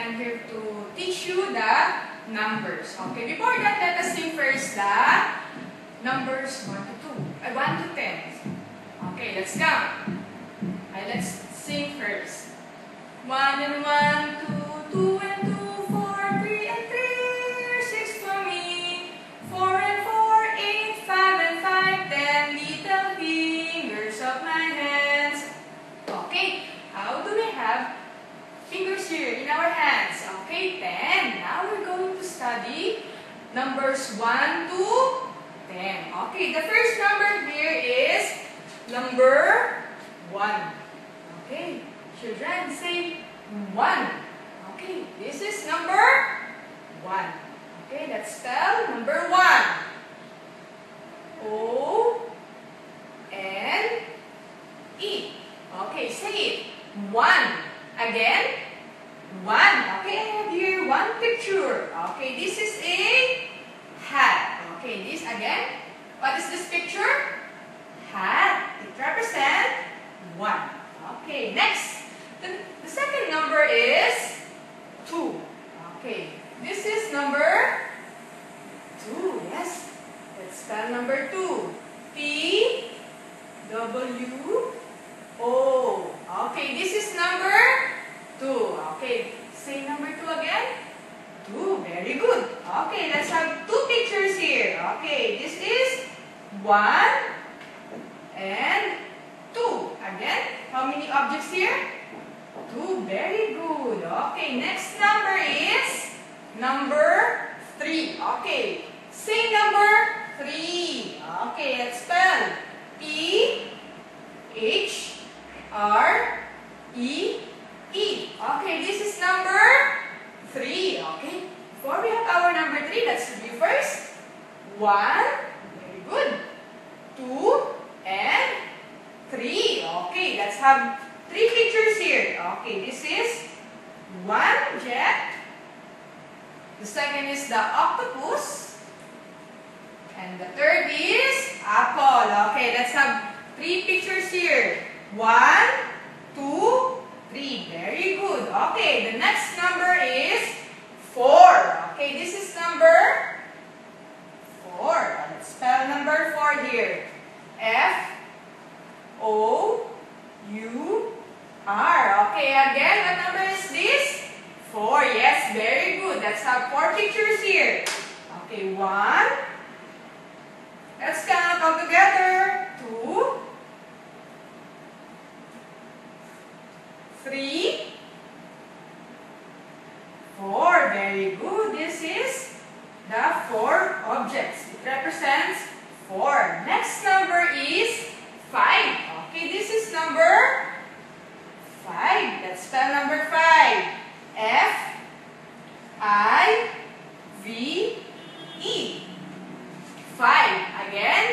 I'm here to teach you the numbers. Okay, before that, let us sing first the numbers 1 to 2. 1 to 10. Okay, let's count. Let's sing first. 1 and 1, 2, 2 and 2, 4, 3 and 3, 6 for me, 4 and 4, 8, 5 and 5, 10 little fingers of my hands. Okay, how do we have fingers here in our hands? Okay, 10. Now we're going to study numbers 1 to 10. Okay, the first number here is number 1. Okay, children, say 1. Okay, this is number 1. Okay, let's spell number 1. O-N-E. Okay, say it. 1. Again. 1. Okay, I have here one picture. Okay, this is a hat. Okay, this again. What is this picture? Hat. It represents 1. Okay, next. The second number is 2. Okay, this is number 2. Yes. Let's spell number 2. T-W-O. Okay, this is number 2. Okay, say number 2 again. 2. Very good. Okay, let's have two pictures here. Okay, this is 1 and 2. Again, how many objects here? 2. Very good. Okay, next number is number 3. Okay, say number 3. Okay, let's spell P-H-R-E-E. Okay, this is number 3. Okay, before we have our number 3, let's review first. 1. Very good. 2 and 3. Okay, let's have 3 pictures here. Okay, this is one jet. The second is the octopus. And the third is apple. Okay, let's have 3 pictures here. 1, 2, 3. Very good. Okay, the next number is 4. Okay, this is number 4. Let's spell number 4 here. F-O-U-R. Okay, again, what number is this? 4. Yes, very good. Let's have 4 pictures here. Okay, 1. Let's count all together. 2, 3, 4. Very good. This is the 4 objects. It represents 4. Next number is 5. Okay, this is number 5. Let's spell number 5. F-I-V-E. 5. Again.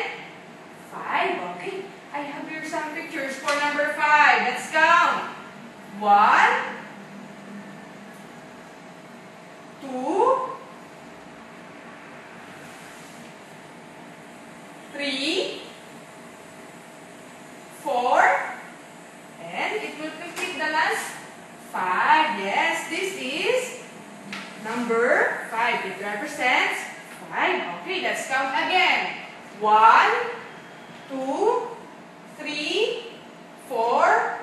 5. Okay. I have here some pictures for number 5. Let's count. 1, 2, 3, 4, and it will complete the last 5. Yes, this is number 5. It represents 5. Okay, let's count again. 1, 2, 3, 4,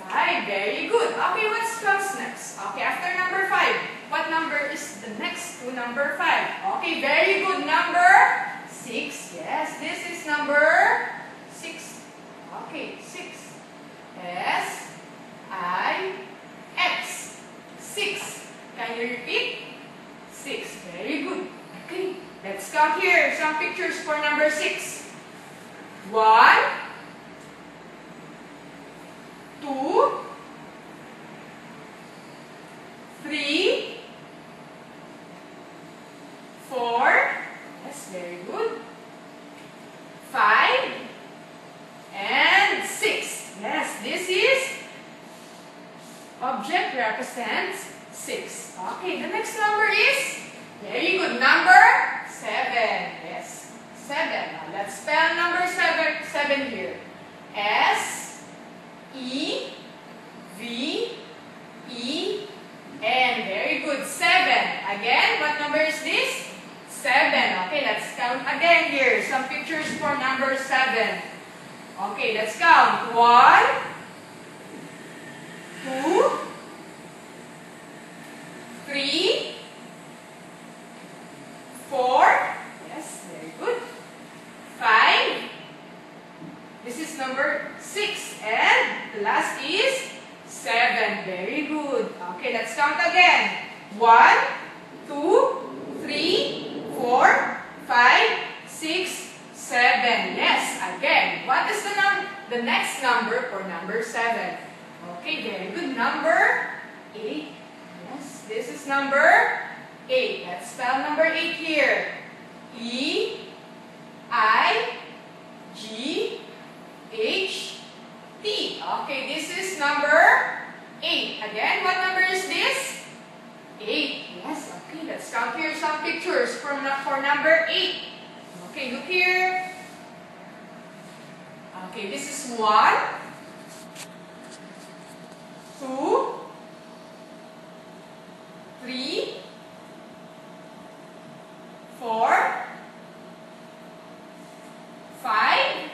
5. Very good. Okay, what comes next? Okay, after number 5, what number is the next to number 5? Okay, very good. Number 6. Yes, this is number 6. Okay, 6. S-I-X. 6. Can you repeat? 6. Very good. Okay, let's count here some pictures for number 6. 1, 2, 3, 4. Yes, very good. 5 and 6. Yes, this is object represents 6. Okay, the next number is very good. Number 7. Yes, 7. Now let's spell number 7 here. S-E-V-E-N. Very good. again here. Some pictures for number 7. Okay, let's count. 1, 2, 3, 4. Yes, very good. 5. This is number 6. And the last is 7. Very good. Okay, let's count again. 1, 2, 3, 4, 5, 6, 7. Yes, again. What is the next number for number 7? Okay, very good. Number 8. Yes, this is number 8. Let's spell number 8 here. E, I, G, H, T. Okay, this is number 8. Again, what number is this? 8. Yes, okay. Let's count here some pictures for number 8. Okay, look here. Okay, this is 1, 2, 3, 4, 5,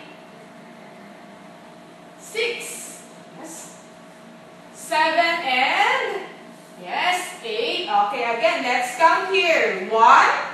6, yes, 7, and yes, 8. Okay, again, let's count here. 1,